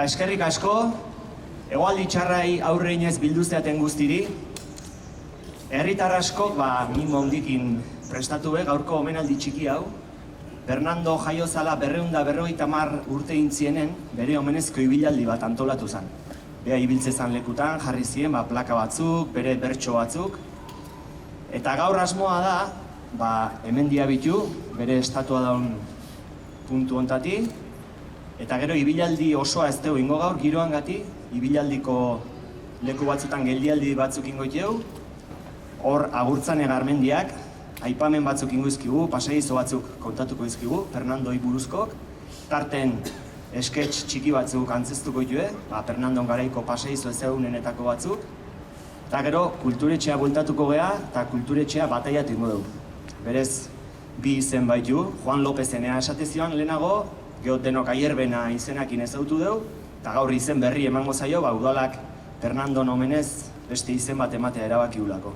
eskerrik asko, hegoaldi txarrai aurre inez bilduzteaten guztiri. Herritar askok, mimo handikin prestatu gaurko omenaldi txiki hau. Fernando Jaiozala 250 urte intzienen, bere omenezko ibilaldi bat antolatu zen. Bea ibiltze zan lekutan, jarri ziren plaka batzuk, bere bertso batzuk. Eta gaur asmoa da, hemen diabitu, bere estatua daun puntu ontati. Eta gero ibilaldi osoa ez dugu ingo gaur, giroan gati, ibilaldiko leku batzutan geldialdi batzuk ingoiteu. Hor agurtzane garmendiak, aipamen batzuk ingo izkigu, pasaizo batzuk kontatuko izkigu, Fernandoi buruzkok. Tarten esketx txiki batzuk antzeztuko itue, Fernandon garaiko pasaizo ezagunenetako batzuk. Eta gero kulturetxea bueltatuko geha, eta kulturetxea bataiatu ingo dugu. Berez, bi izen baitu, Juan Lopezenea esatezioan lehenago, geotenok aierbena izenakin ezautu dugu, eta gaur izen berri emango zaio, udalak Fernandon omenez beste izen bat ematea erabakiulako.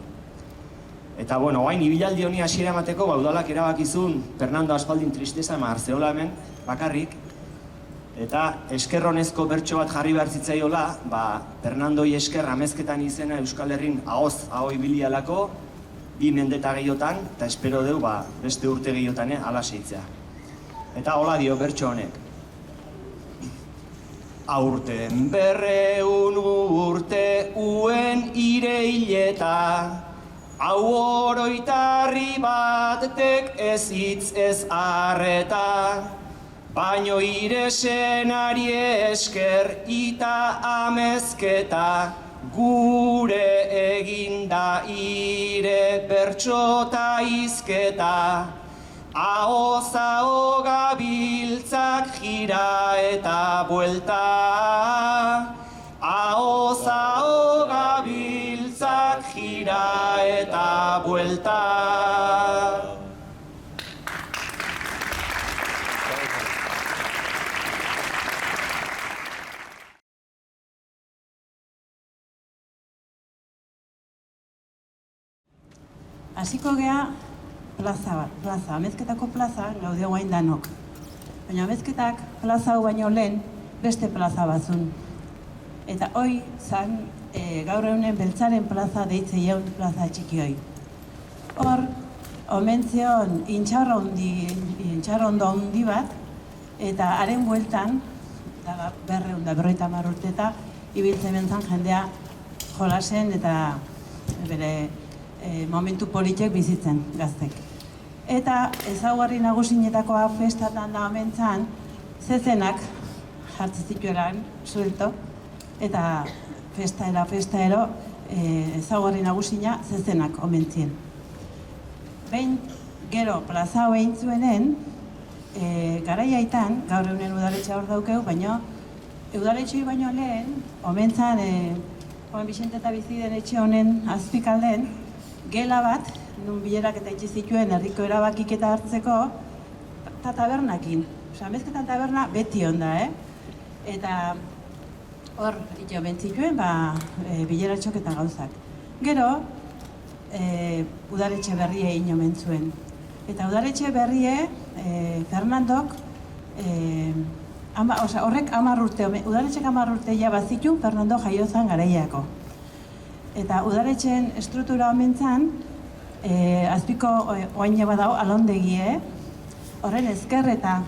Eta, oain ibilaldi honi hasiera emateko, udalak erabakizun Fernando aspaldin tristeza ema arzeola hemen, bakarrik. Eta eskerronezko bertso bat jarri behar zitzaiola, Fernandoi esker amezketan izena Euskal Herrin ahoz ibilialako, 2 mendeta gehiotan, eta espero dugu beste urte gehiotan ala seitzea. Eta hola dio bertso honek. Aurten 200 urte uen ireileta, hau oroitarri batek ez hitz ez arreta, baino iresenari esker ita amezketa, gure eginda ire bertxota izketa. Ahoz-aho gabiltzak jira eta buelta, ahoz-aho gabiltzak jira eta buelta. Hasiko gea plaza, amezketako plaza gaude guain danok. Baina amezketak plaza hau baino lehen beste plaza batzun. Eta hoi zan gaur egunen beltzaren plaza deitze jaun plaza txiki hoi. Hor, omentzion intxarrondo handi bat, eta haren bueltan, 250 urteta, ibiltzen bentzan jendea jolasen eta bere momentu politek bizitzen gaztek. Eta ezaugarri nagusinetakoa festatan da omentzan, zezenak jartzen zitueran, suelto, eta festaero ezaugarri nagusina zezenak omentzien. Behin gero plaza hoein zuenen, garaiaitan, gaur egunen udaletxea hor daukeu, baina udaletxoi baino lehen, omentzan Juan Vicente eta Biziden etxe honen azpikalden, gela bat, nun bilerak eta itxe zituen herriko erabakiketa hartzeko, eta tabernakin. Amezketan taberna beti onda, Eta hor, ito bentzituen, bileratxok eta gauzak. Gero, udaletxe berrie inomen zuen. Eta udaletxe berrie, Fernandok, horrek 10 urte, udaletxek 10 urte ja bazitun Fernando Jaiozan garaiako. Eta udaletxen estruktura omentzan, azpiko oaine badao alondegie, horren ezker eta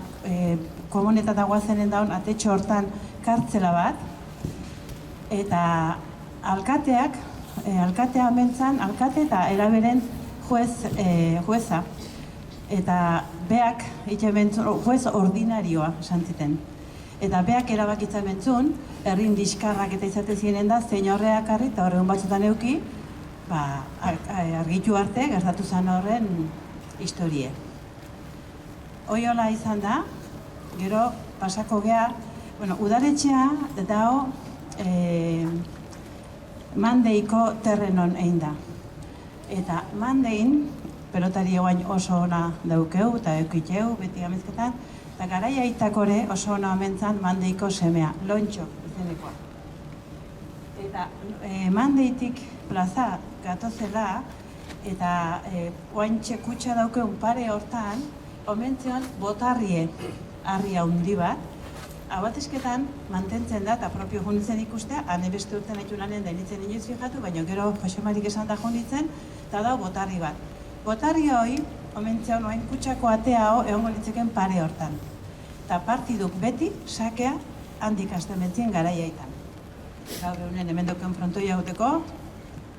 komuneta dagoazenen daun atetxo hortan kartzela bat, eta alkatea omentzan, alkate eta eraberen jueza, eta beak, juez ordinarioa santziten. Eta beak erabakitzen bentzun, herrin diskarrak eta izate ziren da, zein horreak harri eta horregun batzutan euki, argitu arte, gertatu zen horren historie. Hola izan da, gero pasako gea, udaletxea dao Mandeiko terrenon egin da. Eta Mandein, pelotari eguain oso ona daukeu eta eukiteu, beti amezketan, eta garaia itakore oso ona omentzan Mandeiko semea, Lontxo izenekoa. Eta Mandeitik plaza gatozela, eta oaintxe kutsa daukeun pare hortan, omentzion botarrie harria handi bat, abatesketan mantentzen da, eta propio junitzen ikustea, hane beste urten haitu lanen denitzen inoiz fijatu, baina gero Jose Marik esan da junitzen, eta da botarri bat. Botarri hori, omentzean oain kutsako atea ho, egongo litzeken pare hortan. Eta partiduk beti sakea handik hasten bentzien garaiaitan. Gaur egunen hemen doken frontoi aguteko,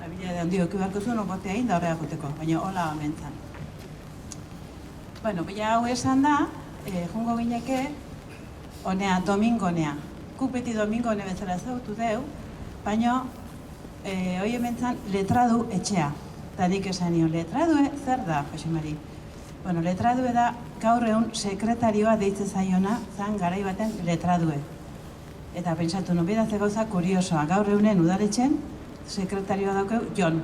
abila de handio ekibarko zuen, obotea da horre aguteko, baina hola omentzan. Bueno, bila hau esan da, jungo gineke, honea, domingonea. Kuk beti domingone bezala zautu deu, baina hoi hementzan letradu etxea. Eta nik esan nion, letradue zer da, Jose Mari? Bueno, letradue da gaur egun sekretarioa deitzen zaiona, zan garai baten letradue. Eta pentsatu, nobeda ze gauza kuriosoa, gaur egunen udaletxen sekretarioa daukeu Jon.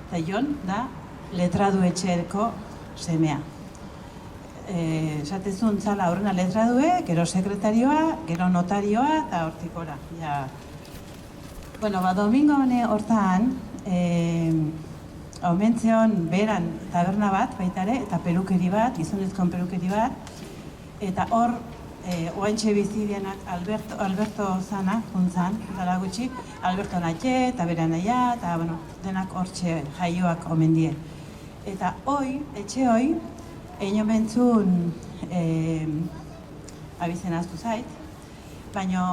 Eta Jon da letradu etxeko semea. Esatezun zala horrena letradue, gero sekretarioa, gero notarioa eta hortikora. Bueno, domingo hone hortan, omentzeon beran taberna bat baitare, eta perukeri bat, gizonezkoen perukeri bat, eta hor oaintxe bizidienak Alberto zana, juntzan, dala gutxi, Alberto natxe, eta bera naia, eta denak hortxe jaioak omen die. Eta hoi, etxe hoi, egin omentzun abizen aztu zait, baina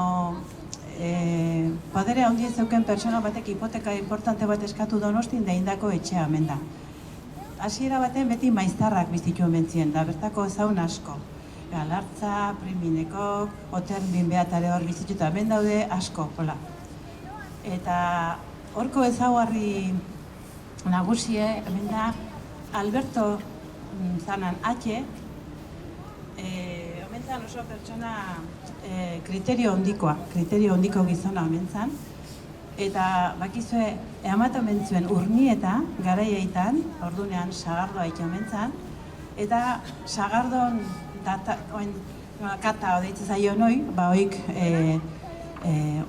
podere handi zeuken pertsona batek hipoteka importante bat eskatu Donostin da indako etxea hemen da. Hasiera baten beti maiztarrak bizitu omentzien, da bertako ezaun asko. Galartza, Primineko, Oter Binbeatare hor bizitu eta hemen daude asko, hola. Eta horko ezaugarri nagusie, hemen da Alberto zanan atxe, omentzan oso pertsona kriterio ondiko gizona omentzan, eta bakizue, eamat omentzuen urnieta, garaiaitan, ordunean sagardoa ite omentzan, eta sagardon kata odeitzen zaio noi, oik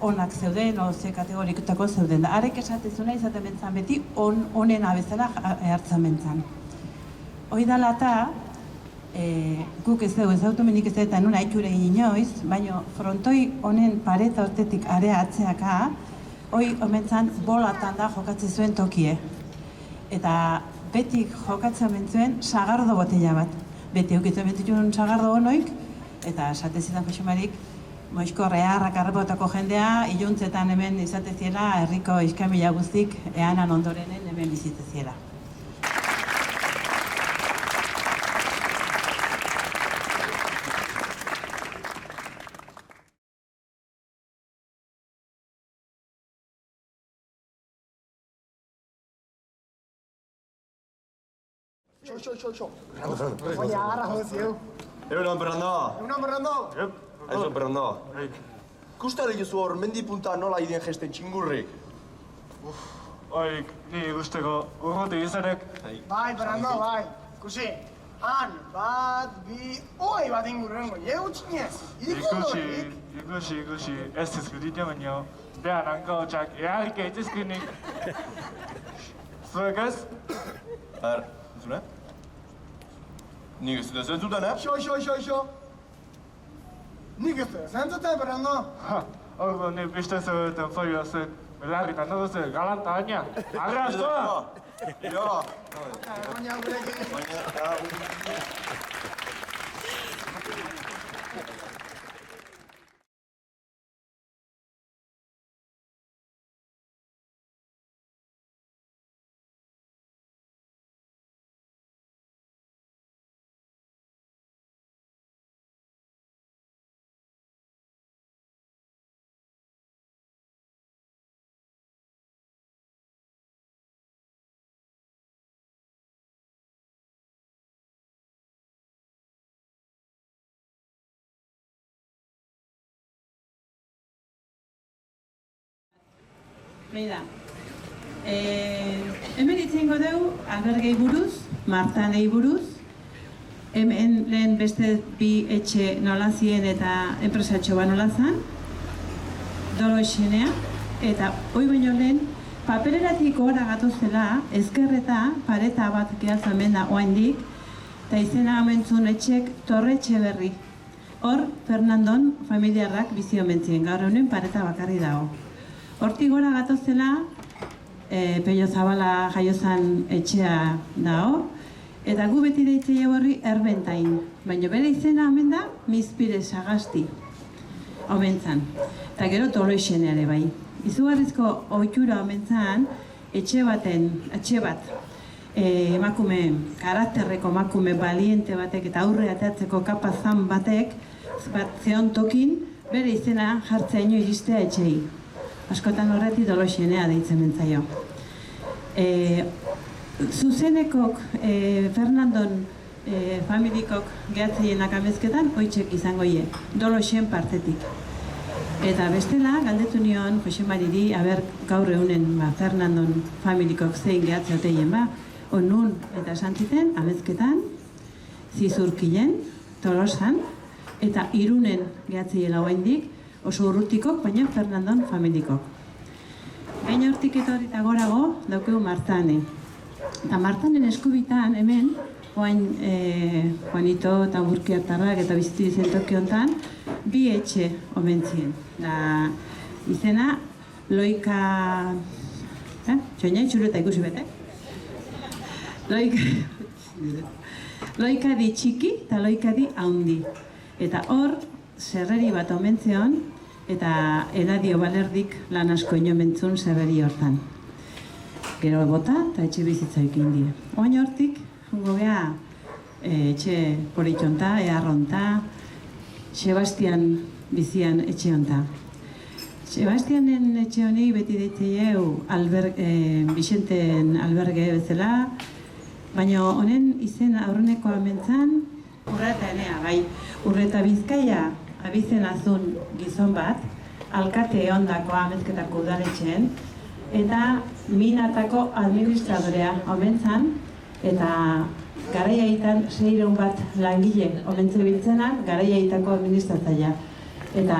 onak zeuden, ze kategorikutako zeuden. Arek esatezuna izaten bentzan beti, onena bezala hartzen bentzan. Hoi dala eta, guk ez dugu, ezautu menik ez eta nuna itxure inoiz, baina frontoi honen pareta hortetik area atzeaka, hoi omentzan bolatan da jokatzen zuen tokie. Eta betik jokatzen omentzuen sagardo botella bat. Beti eukitzen betituen sagardo honoik, eta esatezidan Jose Marik, moizko reharrak arrebotako jendea, iluntzetan hemen izateziela, herriko iskamila guztik, eanan ondorenen hemen biziteziela. Xo. Baina agarra jodezi, Egunon, Berrando. Egunon, Berrando. Aizu, Berrando. Ikusta lehizu hor, mendipunta nola idien gesten txingurrik? Oik, ni guzteko urruti izarek. Bai, Berrando, bai. Ikusi, han, bat, bi, oi bat ingurrengo, jegu txinez. Ikusi, ez ezkuditia baino, behan hanko txak eharrik eitzizkinik. Zuek ez? Zune? Nik ez dut zentzuten, Xo. Nik ez dut zentzuten, Berrando. Orgo, ni biste zegoetan foio zen, belarritan duzu, galanta baina. Arra, zoa! Jo! Baina gurekin. Beida, hemen itzengo dugu albergei buruz, Martanei buruz, hemen lehen beste bi etxe nola zien eta enpresatxo ba nola zan, dolo esenea, eta hoi baino lehen, papereratik gora gatuzela, ezkerreta, pareta bat gehatzen benda oaindik, eta izena amentzun etxek Torre Etxeberri. Hor, Fernandon familiarrak bizi omen ziren, gaur honen pareta bakarri dago. Hortik gora gatozela, Pello Zabala jaiozan etxea dago, eta gu beti deitzei horri Erbentain, baina bere izena omen da Mizpire Sagasti, omen zan. Eta gero Toloexen ere bai. Izugarrizko ohitura omen zan, etxe bat, emakume, karakterreko emakume baliente batek eta aurre ateatzeko kapazan batek, bat zeon tokin, bere izena jartzeaino iristea etxei. Askotan horretik Toloexenea deitzen mentzaio. Zuzenekok, Fernandon familikok gehatzeienak amezketan, oitxek izango ie, Toloexen partetik. Eta bestela, galdetu nion Jose Mariri, aber gaur egunen Fernandon familikok zein gehatze oteien nun eta esantziten, amezketan, Zizurkilen, Tolosan, eta Irunen gehatzeiela oaindik, oso urrutikok, baina Fernandon familikok. Baina hortik eta horita gorago, daukegu Martane. Eta Martanen eskubitan, hemen, oain Juanito eta Burkiartarrak eta bizitu dizen toki hontan, bi etxe omentzien. Izena, Loika... Txoina, itxureta ikusi bete? Loika di txiki eta loika di haundi. Eta hor, zerreri bat omentzeon, eta Eladio Balerdik lan asko inomentzun zerreri hortan. Gero bota eta etxe bizitza ekin die. Oain hortik, jungo geha etxe politxonta, earronta, Sebastian bizian etxe honta. Sebastianen etxe honi beti deitzeieu Bixenten alberge bezala, baina honen izen aurrenekoa mentzan Urreta Enea, bai. Urreta Bizkaia abizen azun gizon bat, alkate ondakoa amezketako udaletxeen, eta minatako administradorea omentzan, eta garaiaitan 600 bat langile omentze biltzenak, garaiaitako administratzaia. Eta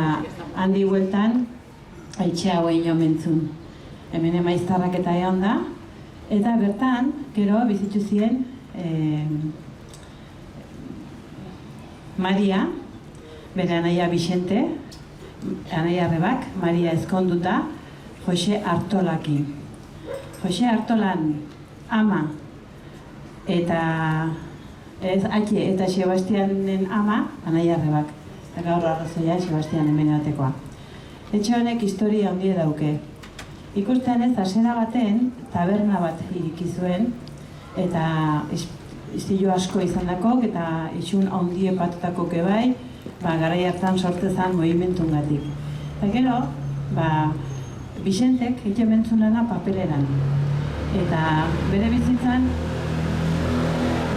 handi bueltan, etxe hauen omentzun. Hemen emaiztarrak eta egon da, eta bertan, gero, bizitzu ziren Maria, bere anaia Bixente, anaia Rebak, Maria ezkonduta, Jose Artolaki. Jose Artolan ama eta eta Sebastianen ama, anaia Rebak. Eta gaur arrazoia Sebastian hemen batekoa. Etxe honek historia handie dauke. Ikusten ez, hasiera baten, taberna bat iriki zuen, eta istilu asko izandakok eta isun handie patutako kebai, garai hartan sortzezan movimentungatik. Eta gero, Bixentek egin mentzun lana papeleran. Eta bere bizitzan,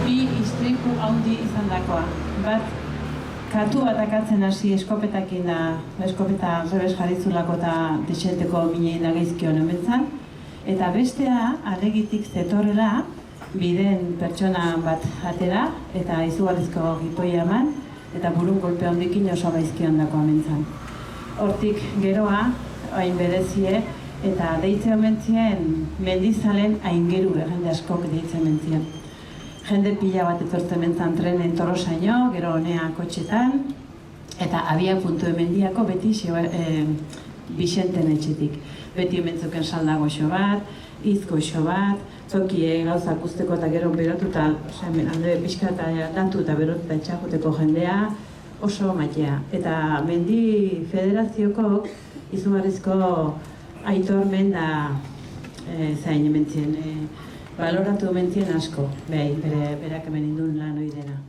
bi istripu handi izandakoa. Bat, katu bat akatzen hasi eskopetakin da, eskopeta rebes jarritzulako eta desenteko minein agaizkion omentzan. Eta bestea, alegitik zetorrela, biden pertsona bat atera, eta izugarrizko gipoia eman, eta burun golpe hondikin oso gaizkion dako omentzan. Hortik geroa, hain berezie, eta deitze omentzien mendizalen aingeru, jende askok deitzen mentzien. Jende pila bat etortzen mentzan trenen Tolosaino, gero honea kotxetan, eta abia puntu emendiako beti Bixenten etxetik. Beti ementzuken salda goxo bat, izko goxo bat, tokie gauzak usteko eta gero berotuta, alde pixka eta datu eta berotuta etxakuteko jendea, oso matea. Eta mendi federazioko izugarrizko aitormen da zain ementzien, baloratu ementzien asko, berak hemen indun lan oidena.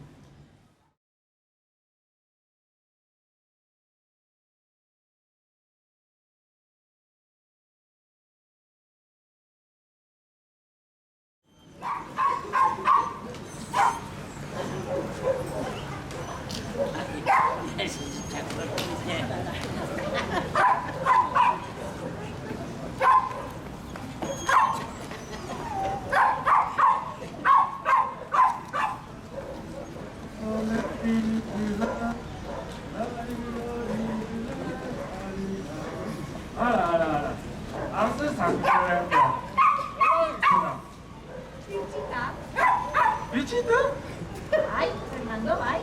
Bai, Fernando, bai.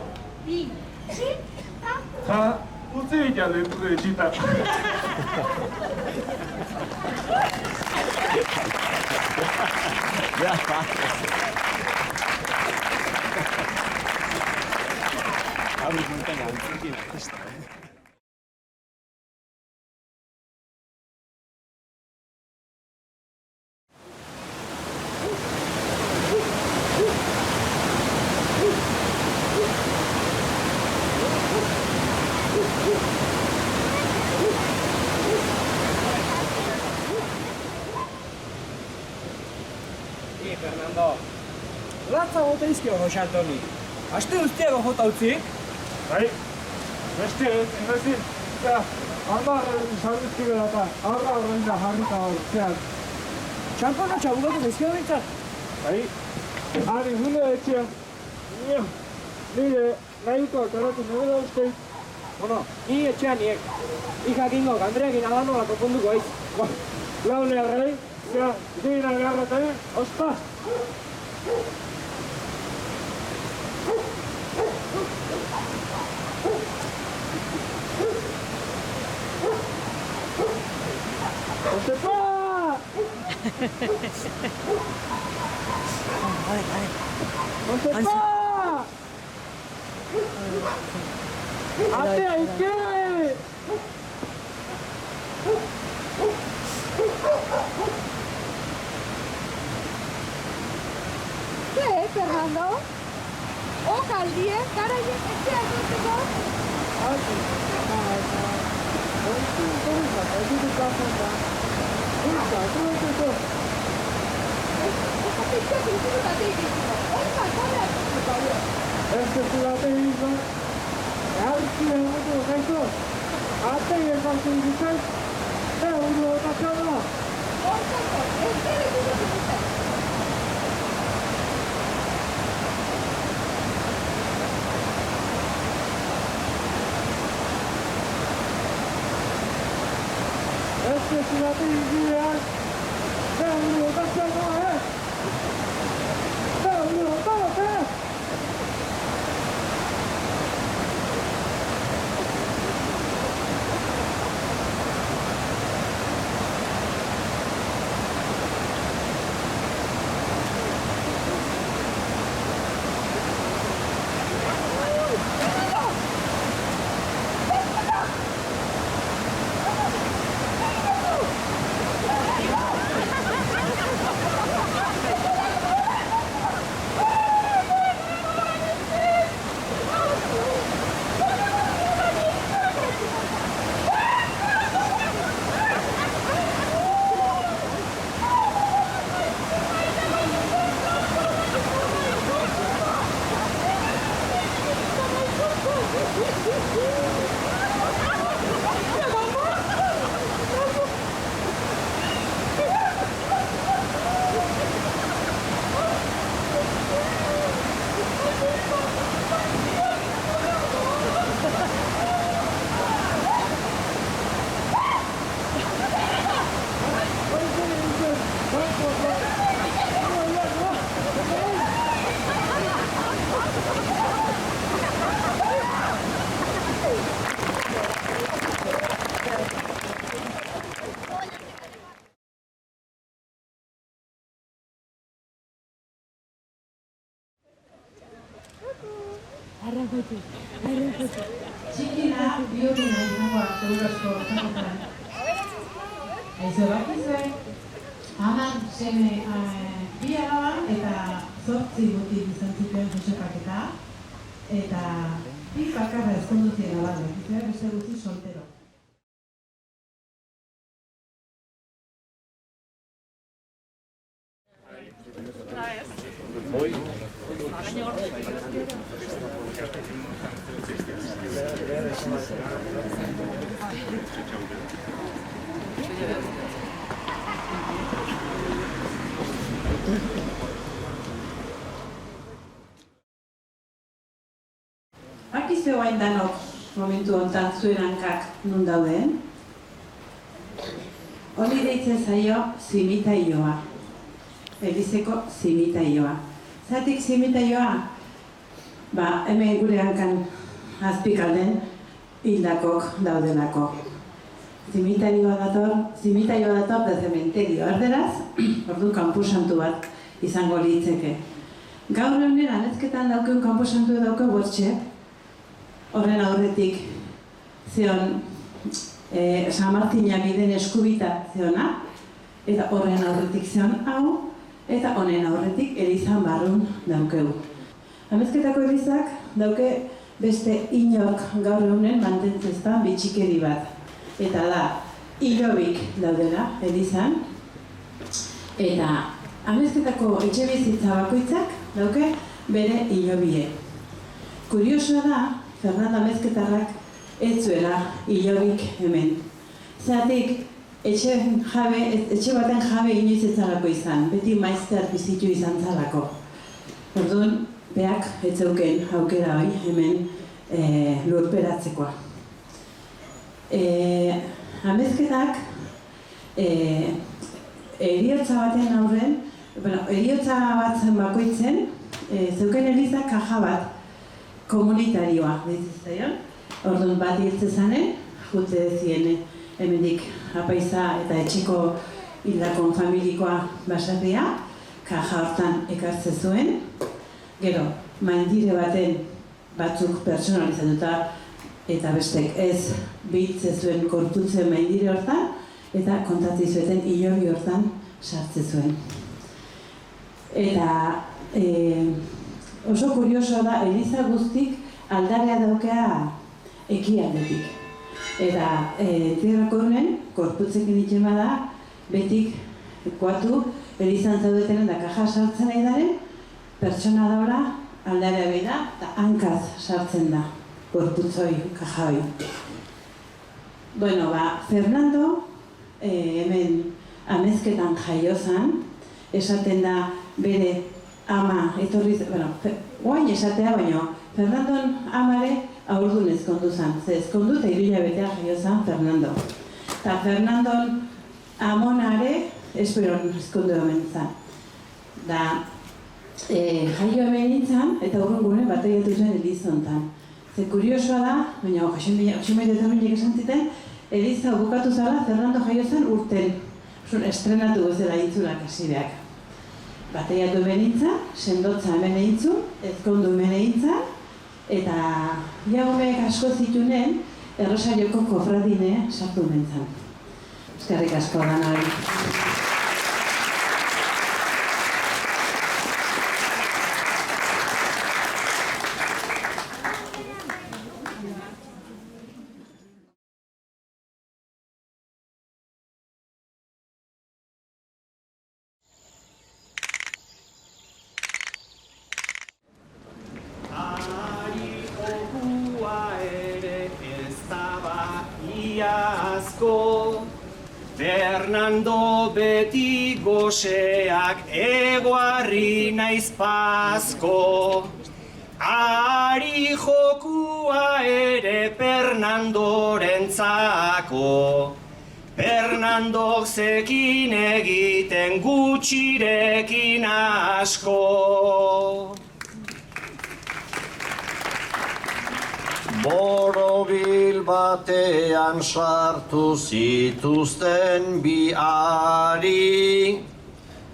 Utzi ditan lehentuko etxitan. Fernando, latza bota izkio goxantoni. Aste guztiago jota utzik? Bai, beste ezin, hamar saldizki bera eta horrein da jarrita hor, zean. Txampona txabugatu zaizkio bintzat? Bai, ari gune etxean, nire nahikoak eratu nire da uste. Bueno, ni etxean niek. Ikak ingok, Andreakin alanola konponduko aiz. Laune arrei, dina garratan, ospa! Osepa! Osepa! Atea izkere! Fernando? Okaldie, garaiek etxea egiteko? Txikina, bihurri nahi dugu Eurosko zakotan. Aizu bakizue, haman seme bi alaba eta 8 mutil izan zituen Josepaketa, eta bi bakarra ezkondu ziren alaba, beste guzti soltero. Bakizue guain danok momentu honetan zuen hankak nun dauden? Hori deitzen zaio zimitaioa. Elizeko zimitaioa. Zergatik zimitaioa? Hemen gure hankan azpikalden, hildakok daudelako. Zimitarioa dator da zementerio erderaz, orduan kanposantu bat izango litzeke. Gaur honen anezketan daukeun kanposantu dauke bortxe, horren aurretik zeon San Martina biden eskubita zeona, eta horren aurretik zeon hau, eta honen aurretik Elizan barrun daukegu. Amezketako Elizak dauke beste inork gaur egunen mantentzeztan bitxikeri bat. Eta da, hilobik daudela Elizan, eta Amezketako etxe bizitza bakoitzak dauke bere hilobie. Kuriosoa da, Fernando Amezketarrak ez zuela hilobik hemen. Zeratik, etxe baten jabe inoiz ez zalako izan, beti maizter bizitu izan zalako. Orduan, beak ez zeuken aukera hori hemen lurperatzekoa. Amezketak heriotza baten aurren, heriotza bat zen bakoitzen, zeuken Eliza kaja bat komunitarioa ditzizaion. Orduan bat hiltzezanen, jute zien hemendik apaiza eta etxeko hildakon familikoa baserria, kaja hortan ekartze zuen. Gero, maindire baten batzuk personalizatuta eta bestek ez biltze zuen korputzen maindire hortan, eta kontatzi zueten hilobi hortan sartze zuen. Eta oso kuriosoa da, Eliza guztik aldarea daukea ekialdetik. Eta tierrako honen, korputzekin ditzen bada, betik kuatu Elizan zaudetenen da kaja sartzen nahi daren, pertsona daura aldarea behi da, eta hankaz sartzen da, korputzoi, kaja hoi. Bueno, Fernando hemen Amezketan jaio zan, esaten da bere ama etorriz, oain esatea baino, Fernandon amare aurdun ezkondu zan, ze ezkondu eta 3 hilabetea jaio zan Fernando. Eta Fernandon amonare esperon ezkondu hemen zan. Da, jaio hemen nintzen eta urrungunen bateiatu zen Elizontan. Ze kuriosoa da, baina Josemaitea eta minek esan ziten, Eliza bukatu zala Fernando jaio zen urten, estrenatu gozela itzulak hasideak. Bateiatu hemen nintzen, sendotza hemen egintzun, ezkondu hemen egintzen, eta jagumeek asko zitunen, Errosarioko kofradine sartu nintzen. Eskerrik asko danari. Fernando beti goseak egoarri naiz pazko. Ari jokua ere Fernandorentzako. Fernandok zekin egiten gutxirekin asko. Borobil batean sartu zituzten bi ari,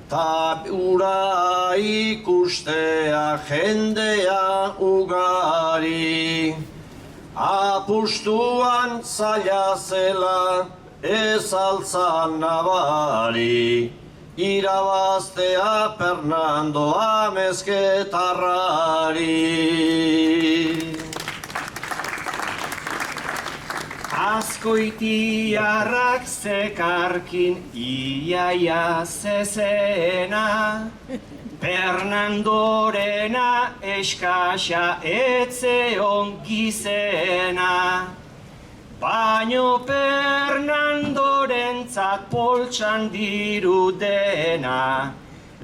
ta ura ikustea jendea ugari. Apustuan zaila zela ez altzan nabari, irabaztea Fernando Amezketarrari. Azkoitiarrak zekarkin iaia zezena, Fernandorena eskasa etzeon gizena. Baino Fernandorentzat poltsan dirudena,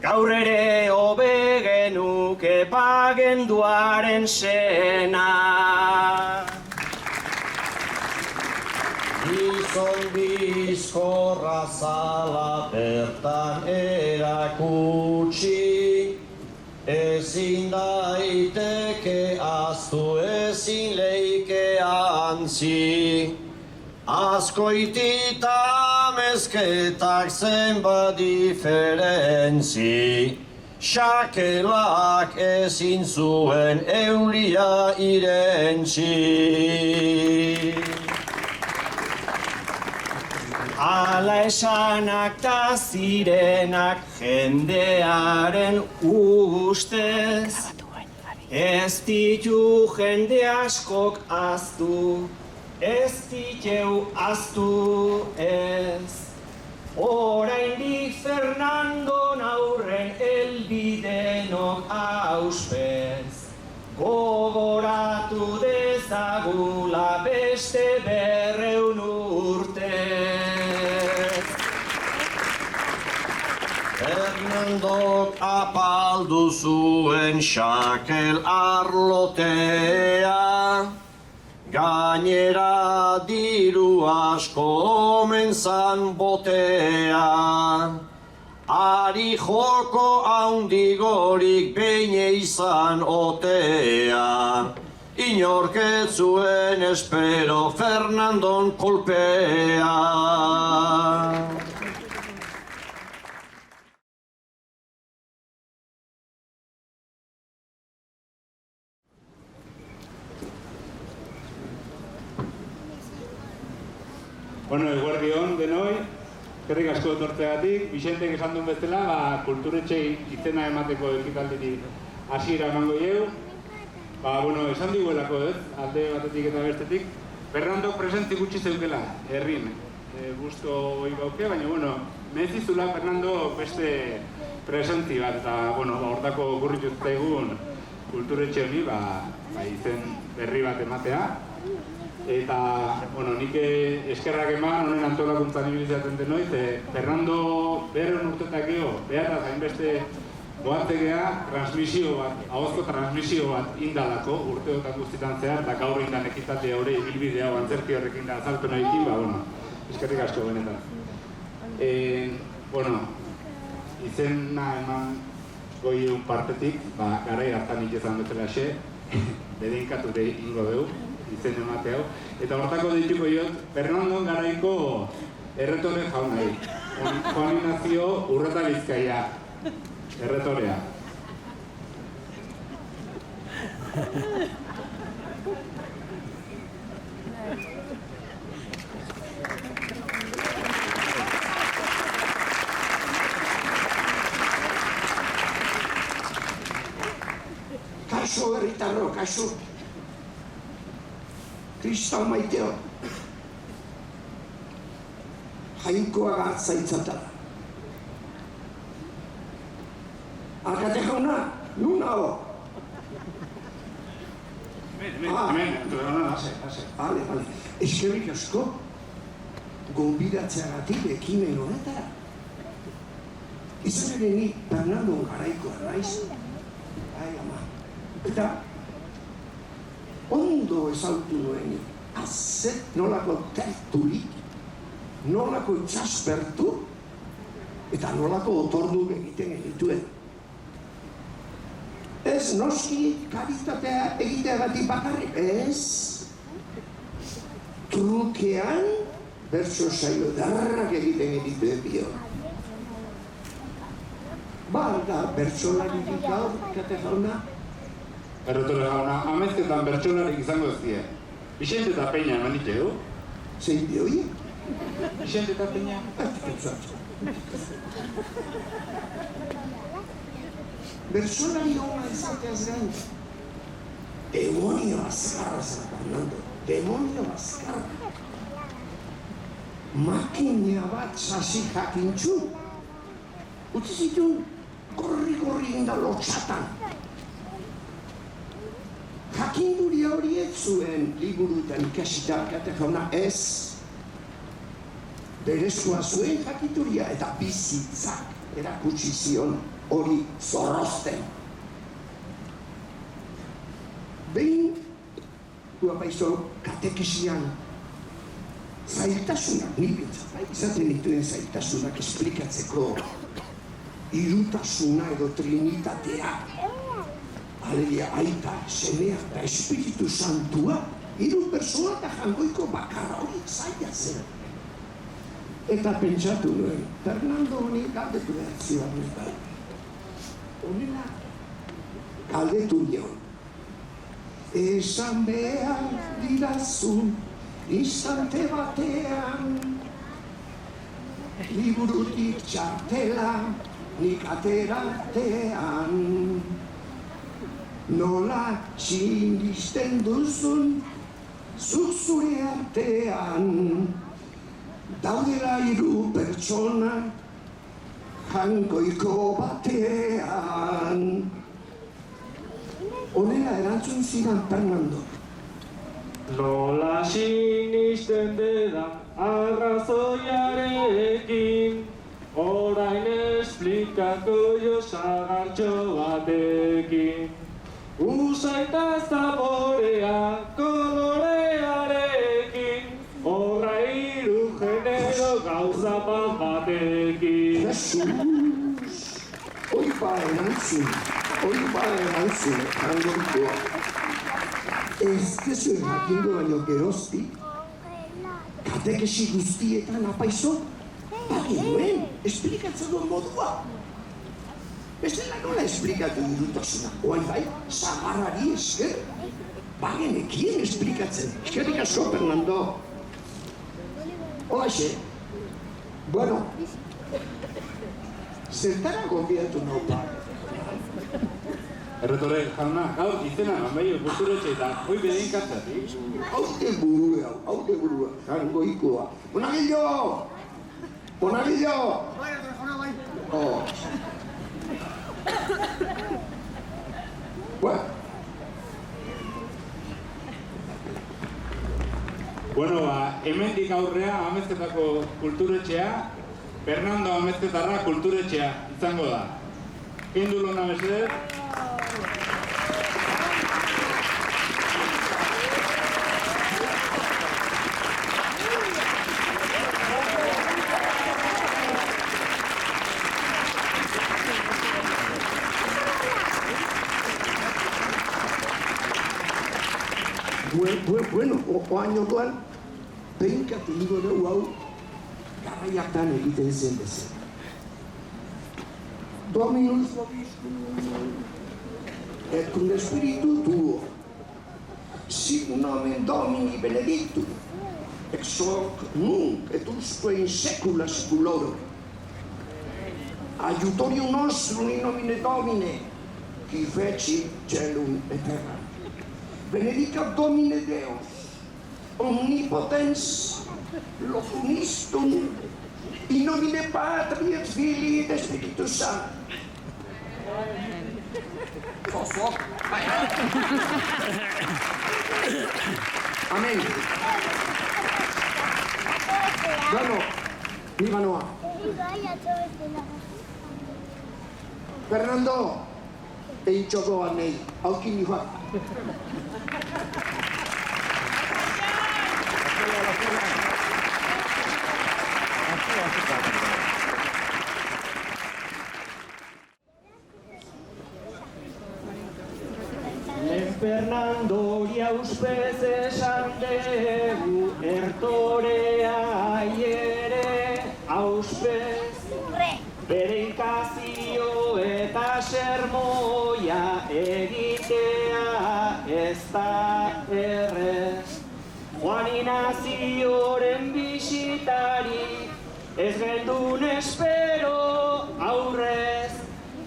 gaur ere hobe genuke pagenduaren sena. Gizon bizkorra zala bertan erakutsi, ezin daiteke ahaztu ezin leike jantzi. Azkoitita mezketak zenbat diferentzi. Xakelak ezin zuen eulia irentzi. Ala esanak ta zirenak jendearen ustez, ez ditu jende askok aztu, ez diteu aztu ez. Oraindik Fernandon aurren elbidenok auspez, gogoratu dezagula beste 200 urtez. Fernandok apaldu zuen xakel arlotea, gainera diru asko omen zan botea. Ari joko haundigorik behin izan otea. Inork ez zuen espero Fernandon kolpea. Bueno, eguerdi on denoi, eskerrik asko etortzeagatik. Bixentek esan duen bezala, kulturetxei izena emateko ekitalditik hasiera emango diegu. Esan diguelako ez, alde batetik eta bestetik. Fernandok presentzi gutxi zeukela, herrin. Gusto hoi bauke, baina, mehizizula Fernando beste presentzi bat, eta, hortako gurritu zaigun kulturetxe honi, izen berri bat ematea. Eta, nik eskerrak eman, honen antolakuntzan ibilizaten denoi, Fernando 200 urtetak geho, behar hainbeste goatzegea transmisio bat, ahozko transmisio bat indalako, urteotan guztietan zehar, eta gaur indan ekitate hori ibilbidea antzerki horrekin da azalpen horikin, eskerrik asko benetan. Izena eman goiun partetik, garai hartan ikizan dutela xe, dedikatu ingo dugu. Izen emate hau. Eta hortako dituko jot, Fernandon garaiko erretore jaunai. Juan Ignacio Urreta Bizkaia. Erretorea. Kaixo herritarro, kaixo. Kristau maiteo, jainkoa gartzaitzatara. Alkate jauna, nun hau? Hemen, hase. Bale. Eskerrik asko, gonbidatzeagatik ekimen honetara. Izan ere ni Fernandon garaikoa naiz. Ama. Eta, ondo ezautu nuen, azet nolako terturik, nolako itxaspertu, eta nolako otordu egiten genituen. Ez noski karitatea egiteagatik bakarrik, ez? Trukean, bertso saio darrak egiten genituen bio. Da, bertsolaririk gaur, ikate jauna? Erretore jauna, amezketan bertsolarik izango ez die. Bixente eta Peña eman ditegu? Zein di hori? Bixente eta Peña? Bertsolari hona izateaz gain. Demonio azkarra zen, Fernando. Demonio azkarra. Makina bat sasi jakintxu. Utsi zituen, korri inda lotxatan. Jakinduria hori ez zuen liburutan ikasita alkate jauna ez. Berezkoa zuen jakinduria eta bizitzak erakutsi zion hori zorrozten. Behin, guapaizo katekesian zailtasunak, izaten dituen zailtasunak esplikatzeko hirutasuna edo trinitatea alegia aita, semea eta Espiritu Santua, 3 persona eta jangoiko bakarra hori zaila zen. Eta pentsatu nuen, Fernando honi galdetu behar zidan bai. Honela, galdetu nion. Esan behar didazu, instante batean, liburutik txartela, nik ateratean. Nola txindisten duzun, zuk zure artean, daudela 3 pertsona, jangoiko batean. Honela erantzun zidan Fernando. Nola sinisten dedan arrazoiarekin, orain esplikako jo sagartxo batekin. Usaita zaborea kolorearekin, horra 3 genero gauza batekin. Jesus! Hoi ba erantzun, jangoikoa. Ez dezu jakingo baino geroztik, katekesi guztietan apaizo, bagiruen, esplikatzen duen modua. Bestela nola esplikatu durutasuna, oain bai, zagarrari esker, bagenekien esplikatzen. Eskerrik asko, Fernando. Hoxe, bueno, zertara gonbidatu nau pa. Erretore jauna, gaur izena manbaio kulturetxe eta hoi bedein kartzatik. Haude burua, jangoikoa. Bonagillo! Bai, jauna, bai. Oh. Bueno, hemendik aurrea Amezketako kulturetxea, Fernando Amezketarra kulturetxea izango da. Kendu lona mesedez. Bueno, oain orduan, behinkatu nigo dugu hau, garraiaktan egiten zen bezala. Dominus vobiscum, et cum spiritu tuo, sic nomen Domini benedictum, ex hoc nunc et usque in saecula saeculorum. Aiutorium nostrum in nomine Domine, qui feci caelum et terram. Benedicat Domine Deus, omnipotens, locumistum, in nomine Patri et Filii et Spiritus Sancti. Amén. Bueno, viva Noa. Fernando, egin txoko bat nahi, haukin nioak. Fernandori auspez esan dugu, ertorea aiere auspez, bere inkazio eta sermoia egitea ez da errez. Juan Inazioren bisitari ez geldun espero aurrez,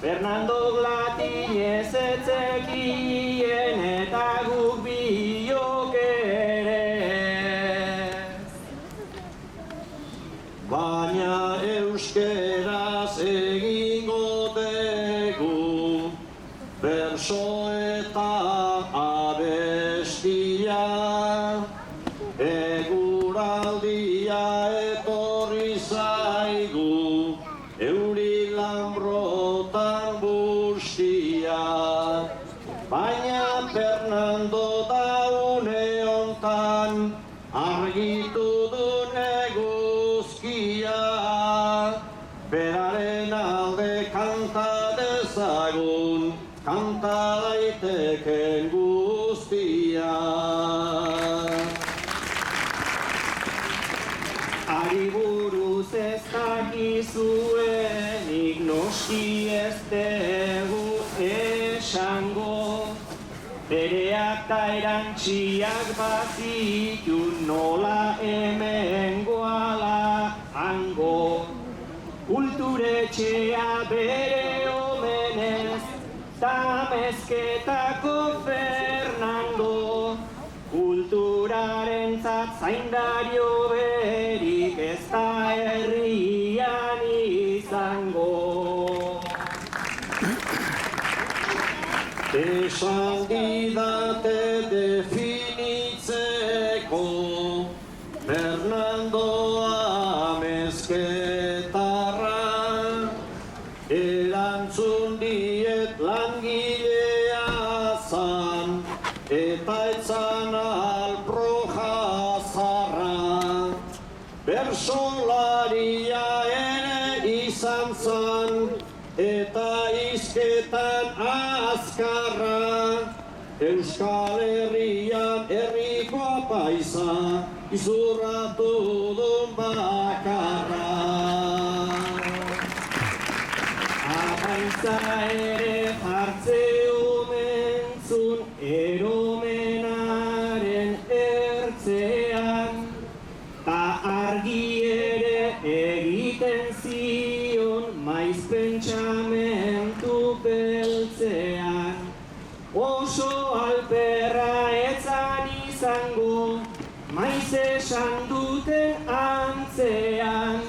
Fernando latinez etzekien eta guk biok ere. Baina euskeraz egingo dugu, berso eta abestia, eguraldia etorri zaigu, euri lanbrotan bustia. Baina Fernando daune hontan argitu dun eguzkia, beraren alde kanta dezagun, kanta daite dizuenik noski ez dugu esango, bereak ta erantziak bazitu nola hemen goala hango. Kulturetxea bere omenez, ta mezketako Fernando, kulturarentzat zaindario berik ez da herrian izango. Esan didate definitzeko Fernandoa mezketarra, erantzun diet langilea zan, eta etzan alproja zarra. Bersolaria ere izan zan, eta hizketan azkarra. Euskal Herrian herriko apaisa, izurratu dun bakarra. Apaitza ere jartze omentzun eromenaren ertzean, ta argi ere egiten zion maiz pentsamentu beltzean. Oso alperra etzan izango, maiz esan duten antzean,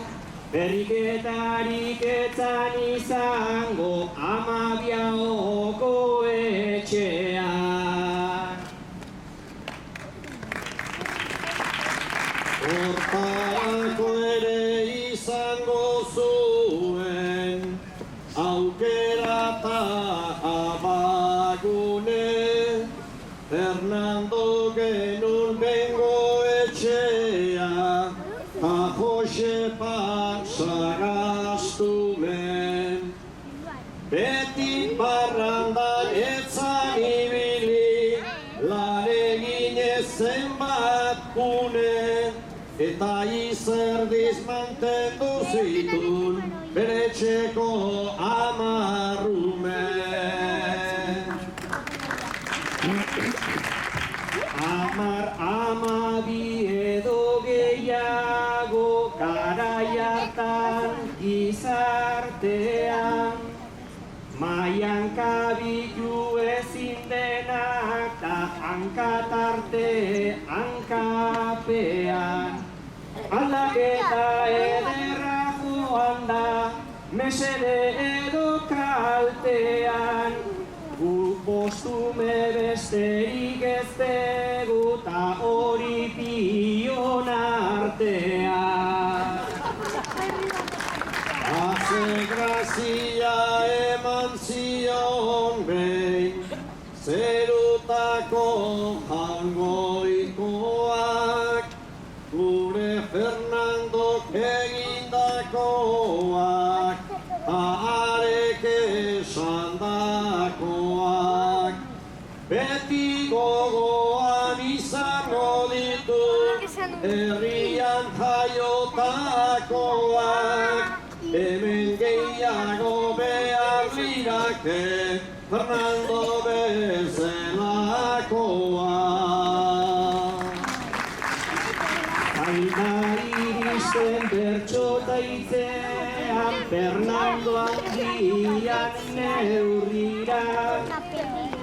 berriketarik etzan izango Amabiaoko etxean. Hortarako ere izango zuen aukera ta abagune, Fernando genuen bengo etxea, ta Josepak sagaztumen. Beti parrandan etzan ibili, lan eginez zenbat une, eta izerdiz mantendu zitun bere etxeko 10 ume. 12 edo gehiago garai hartan gizartean, maian kabilu ezin denak ta hankatarte hankapean. Aldaketa ederra joan da, mesede edo kaltean, guk postume besterik ez dugu ta hori pion artean. Haze grazia eman zion behin, zerutako jangoikoak, gure Fernandok egindakoak, arek esandakoak, beti gogoan izango ditu, herrian jaiotakoak, hemen gehiago behar lirake, Fernando bezalakoak. Aita iristen bertxota itzean, Fernando handian neurrira,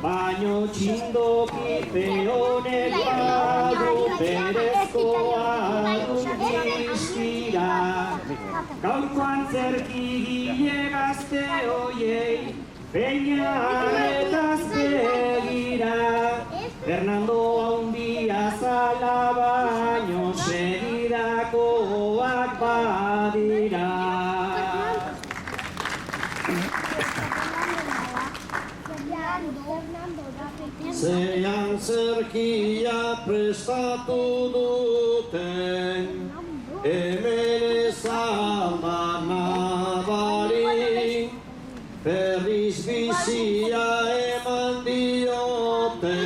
baino txindoki peonek badu berezkoa diztira. Gaurkoan zerkigile gazte hoiei, peinaretaz begira, Fernando handia zala baino segirakoak badira. Zean zerkia prestatu duten, hemen ezan da nabari, berriz bizia eman diote,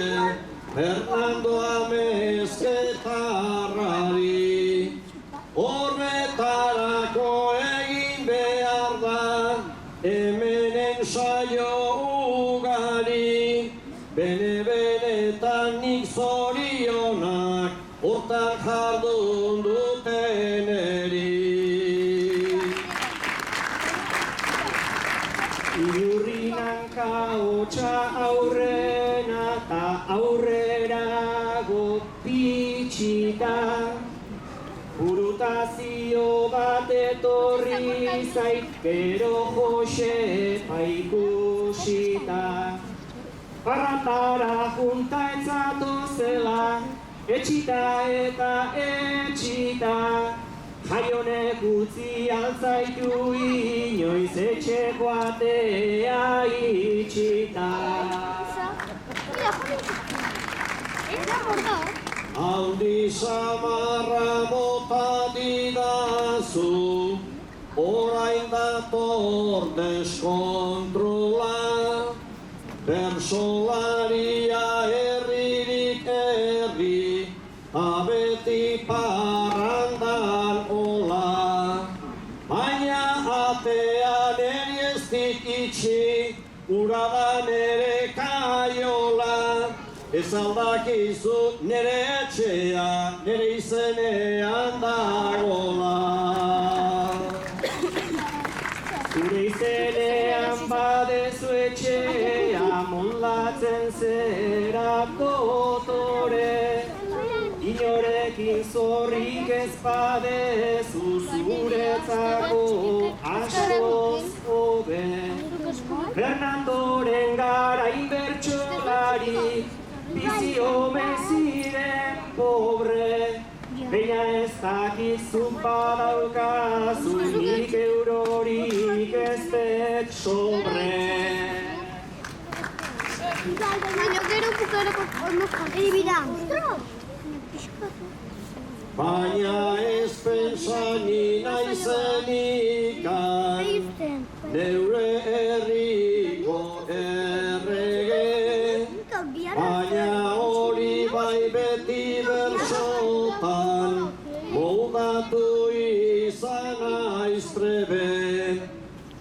Fernando amezketarrari, horretarako egin behar. nik zorionak hortan jardun duteneri. Iurrinanka hotxa aurrena eta aurrerago pitxita, burutazio bat etorri zait gero Jose paikusita. Parrandara junta etzatozela, etxita eta etxita, jaionek utzi altzaitu inoiz etxeko atea itxita. Aldi samarra bota didazu, orain dator deskontrola, bersolaria herririk herri, abeti parrandan ola. Baina atean eri ez dik itxi, ura da nere kaiola. Ez aldakizu nere etxea, nere izenean dagola. Zure izenean badezu etxea, molatzen zera dotore. Inorekin zorrik ez badezu, zuretzako askoz hobe. Fernandoren garain bertsolari, bizi omen ziren pobre. Baina ez dakizu badaukazu, nik eurorik ez dut sobre. Baina ez pentsani naizenikan, neure herriko errege. Baina hori bai beti bersotan, moldatu izan aiz trebe.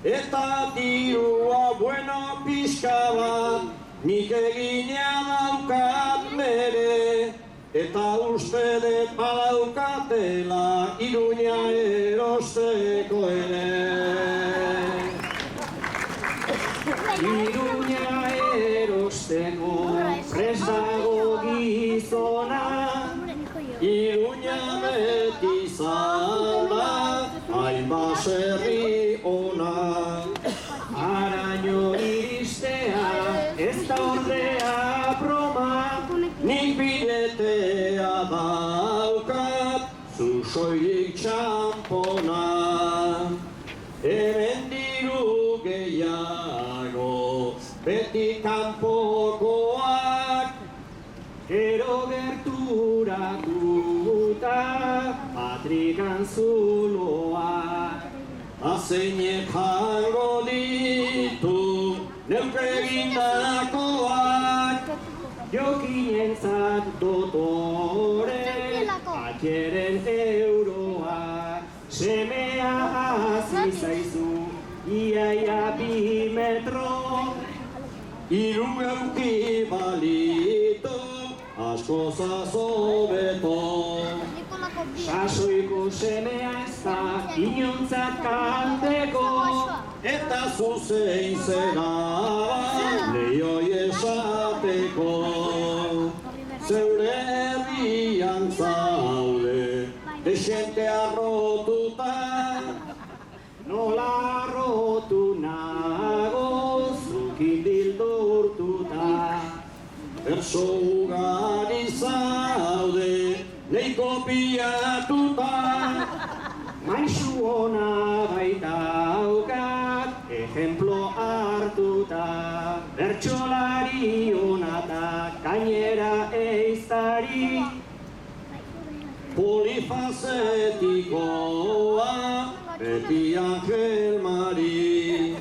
Eta dirua bueno pixka bat, nik egina daukat mere. Eta uste dut badaukatela Iruña erosteko ere. Iruña erosteko prest dago gizona, Iruña beti zala, hain baserri ona. Araño iristea ez da ordea broma, nik biletea daukat, zu soilik txampona. Hemen diru gehiago, beti kanpokoak, gero gerturatuta, patrikan zuloak. Azeinek jango ditu, neuke egindakoak, jokinentzat dotore, atxeren euroak. Semea hazi zaizu, iaia 2 metro, hiru euki balitu, asko zazobeto. Sasoiko semea ez da inontzat kanteko, eta zuzein zera lehioi esateko. Zeure herrian zaude, desente arrotuta, nola arrotu nago zukin dildurtuta. Berso ugari zaude, neiko pilatuta, maizu ona baitaukat, ejemplo hartuta. Bertsolari onata, gainera eiztari, polifazetikoa, beti Angel Mari.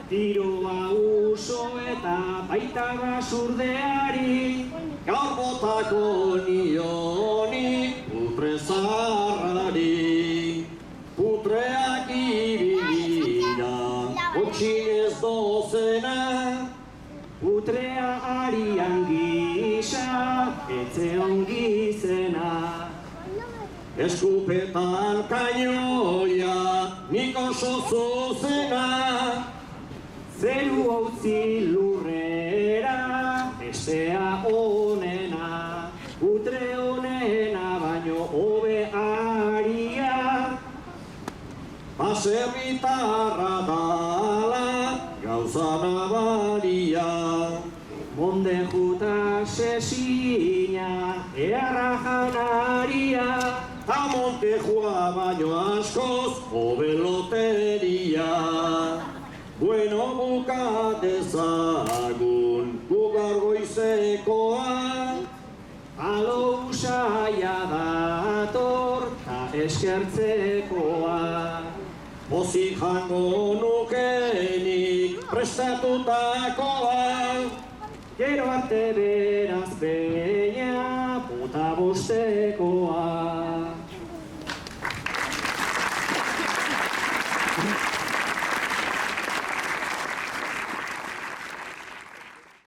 Tiroa uso eta baita basurdeari, gaur botako nioni putre zaharrari. Putreak ibilira, otxinez dozena, putrea arian gisa, etxe ongi zena. Eskupetan kainoia, nik oso zuzena. Zeru hautzi lurrera, bestea onena. Putre honena baino hobe aria. Baserritarra dala, gauza nabaria. Monde juta sesina, earra janaria. Ta monte joa baino askoz, hobe loteria. Bueno bukatezagun, gugar goizekoa. Alo usaia dator, ta eskertzekoa. Pozik jango nukenik prestatutakoa. Gero arte beraz beina, puta bostekoa.